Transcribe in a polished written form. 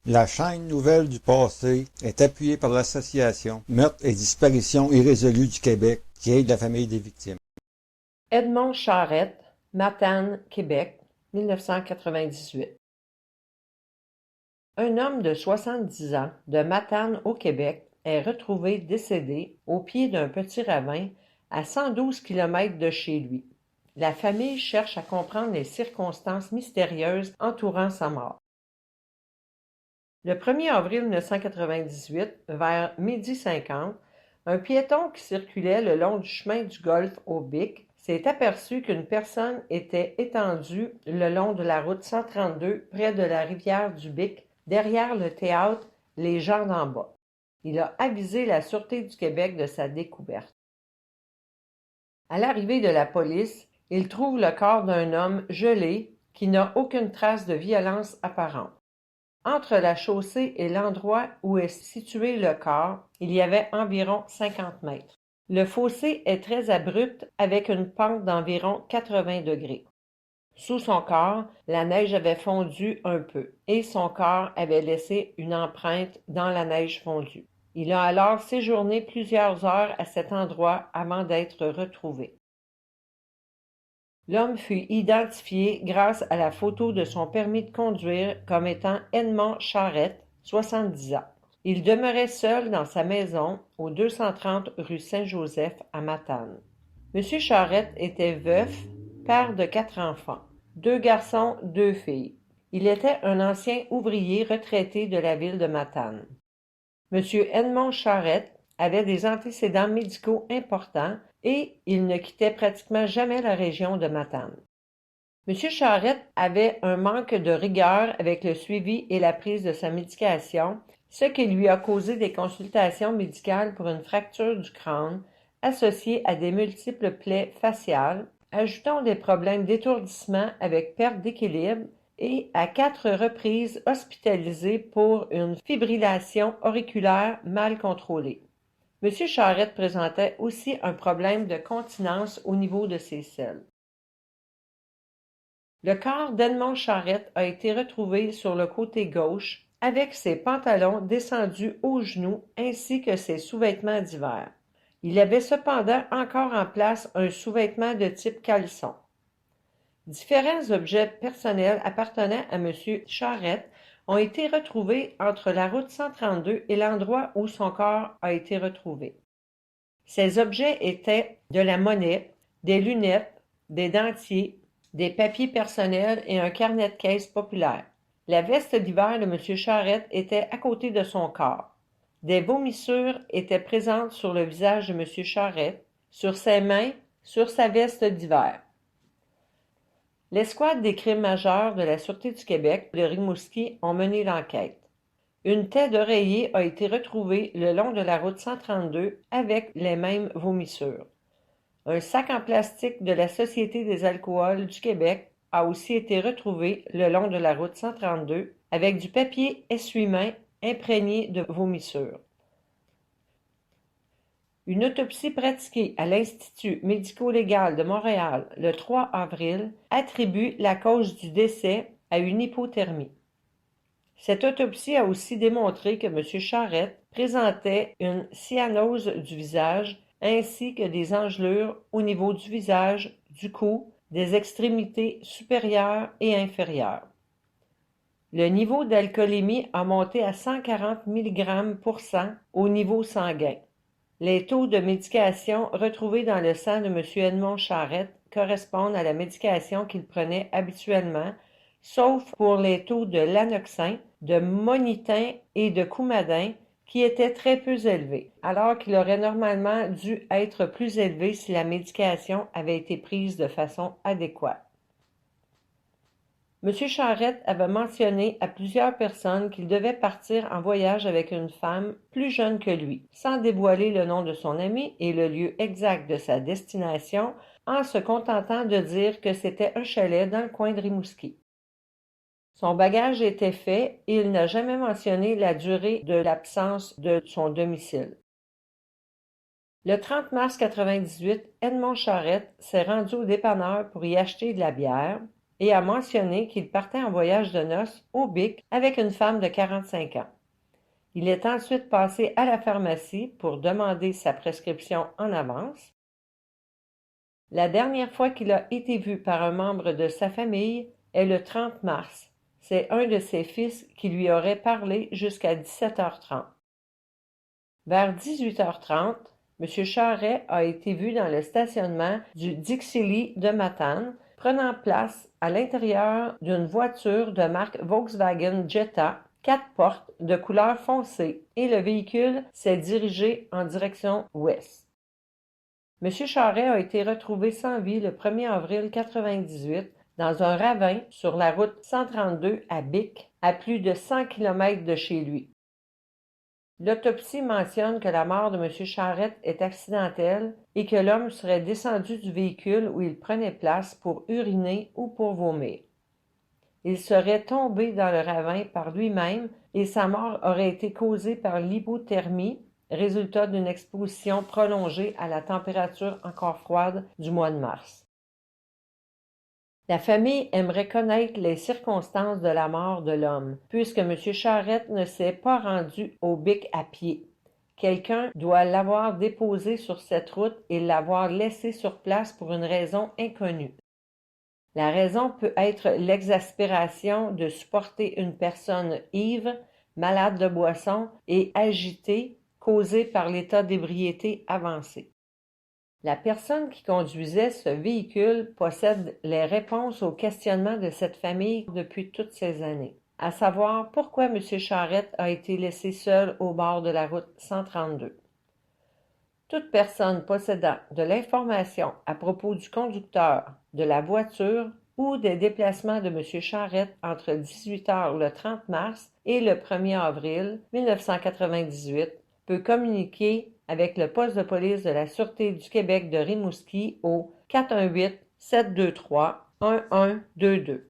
La chaîne Nouvelles du passé est appuyée par l'association Meurtres et disparitions irrésolues du Québec qui aide la famille des victimes. Edmond Charette, Matane, Québec, 1998. Un homme de 70 ans de Matane au Québec est retrouvé décédé au pied d'un petit ravin à 112 km de chez lui. La famille cherche à comprendre les circonstances mystérieuses entourant sa mort. Le 1er avril 1998, vers 12h50, un piéton qui circulait le long du chemin du Golfe au Bic s'est aperçu qu'une personne était étendue le long de la route 132 près de la rivière du Bic, derrière le théâtre Les Gens d'en bas. Il a avisé la Sûreté du Québec de sa découverte. À l'arrivée de la police, il trouve le corps d'un homme gelé qui n'a aucune trace de violence apparente. Entre la chaussée et l'endroit où est situé le corps, il y avait environ 50 mètres. Le fossé est très abrupt avec une pente d'environ 80 degrés. Sous son corps, la neige avait fondu un peu et son corps avait laissé une empreinte dans la neige fondue. Il a alors séjourné plusieurs heures à cet endroit avant d'être retrouvé. L'homme fut identifié grâce à la photo de son permis de conduire comme étant Edmond Charette, 70 ans. Il demeurait seul dans sa maison au 230 rue Saint-Joseph à Matane. M. Charette était veuf, père de 4 enfants, 2 garçons, 2 filles. Il était un ancien ouvrier retraité de la ville de Matane. M. Edmond Charette avait des antécédents médicaux importants et il ne quittait pratiquement jamais la région de Matane. M. Charette avait un manque de rigueur avec le suivi et la prise de sa médication, ce qui lui a causé des consultations médicales pour une fracture du crâne associée à des multiples plaies faciales, ajoutant des problèmes d'étourdissement avec perte d'équilibre et à 4 reprises hospitalisé pour une fibrillation auriculaire mal contrôlée. M. Charette présentait aussi un problème de continence au niveau de ses selles. Le corps d'Edmond Charette a été retrouvé sur le côté gauche avec ses pantalons descendus aux genoux ainsi que ses sous-vêtements d'hiver. Il avait cependant encore en place un sous-vêtement de type caleçon. Différents objets personnels appartenant à M. Charette ont été retrouvés entre la route 132 et l'endroit où son corps a été retrouvé. Ces objets étaient de la monnaie, des lunettes, des dentiers, des papiers personnels et un carnet de caisse populaire. La veste d'hiver de M. Charette était à côté de son corps. Des vomissures étaient présentes sur le visage de M. Charette, sur ses mains, sur sa veste d'hiver. L'escouade des crimes majeurs de la Sûreté du Québec de Rimouski ont mené l'enquête. Une tête d'oreiller a été retrouvée le long de la route 132 avec les mêmes vomissures. Un sac en plastique de la Société des alcools du Québec a aussi été retrouvé le long de la route 132 avec du papier essuie-mains imprégné de vomissures. Une autopsie pratiquée à l'Institut médico-légal de Montréal le 3 avril attribue la cause du décès à une hypothermie. Cette autopsie a aussi démontré que M. Charette présentait une cyanose du visage ainsi que des engelures au niveau du visage, du cou, des extrémités supérieures et inférieures. Le niveau d'alcoolémie a monté à 140 mg/100 au niveau sanguin. Les taux de médication retrouvés dans le sang de M. Edmond Charette correspondent à la médication qu'il prenait habituellement, sauf pour les taux de Lanoxin, de Monitin et de Coumadin qui étaient très peu élevés, alors qu'il aurait normalement dû être plus élevé si la médication avait été prise de façon adéquate. M. Charette avait mentionné à plusieurs personnes qu'il devait partir en voyage avec une femme plus jeune que lui, sans dévoiler le nom de son ami et le lieu exact de sa destination, en se contentant de dire que c'était un chalet dans le coin de Rimouski. Son bagage était fait et il n'a jamais mentionné la durée de l'absence de son domicile. Le 30 mars 1998, Edmond Charette s'est rendu au dépanneur pour y acheter de la bière. et a mentionné qu'il partait en voyage de noces au Bic avec une femme de 45 ans. Il est ensuite passé à la pharmacie pour demander sa prescription en avance. La dernière fois qu'il a été vu par un membre de sa famille est le 30 mars. C'est un de ses fils qui lui aurait parlé jusqu'à 17h30. Vers 18h30, M. Charret a été vu dans le stationnement du Dixilly de Matane, prenant place à l'intérieur d'une voiture de marque Volkswagen Jetta, 4 portes de couleur foncée, et le véhicule s'est dirigé en direction ouest. M. Charret a été retrouvé sans vie le 1er avril 1998 dans un ravin sur la route 132 à Bic, à plus de 100 km de chez lui. L'autopsie mentionne que la mort de M. Charret est accidentelle et que l'homme serait descendu du véhicule où il prenait place pour uriner ou pour vomir. Il serait tombé dans le ravin par lui-même et sa mort aurait été causée par l'hypothermie, résultat d'une exposition prolongée à la température encore froide du mois de mars. La famille aimerait connaître les circonstances de la mort de l'homme, puisque M. Charret ne s'est pas rendu au Bic à pied. Quelqu'un doit l'avoir déposé sur cette route et l'avoir laissé sur place pour une raison inconnue. La raison peut être l'exaspération de supporter une personne ivre, malade de boisson et agitée, causée par l'état d'ébriété avancé. La personne qui conduisait ce véhicule possède les réponses aux questionnements de cette famille depuis toutes ces années, à savoir pourquoi M. Charret a été laissé seul au bord de la route 132. Toute personne possédant de l'information à propos du conducteur, de la voiture ou des déplacements de M. Charret entre 18h le 30 mars et le 1er avril 1998 peut communiquer avec le poste de police de la Sûreté du Québec de Rimouski au 418-723-1122.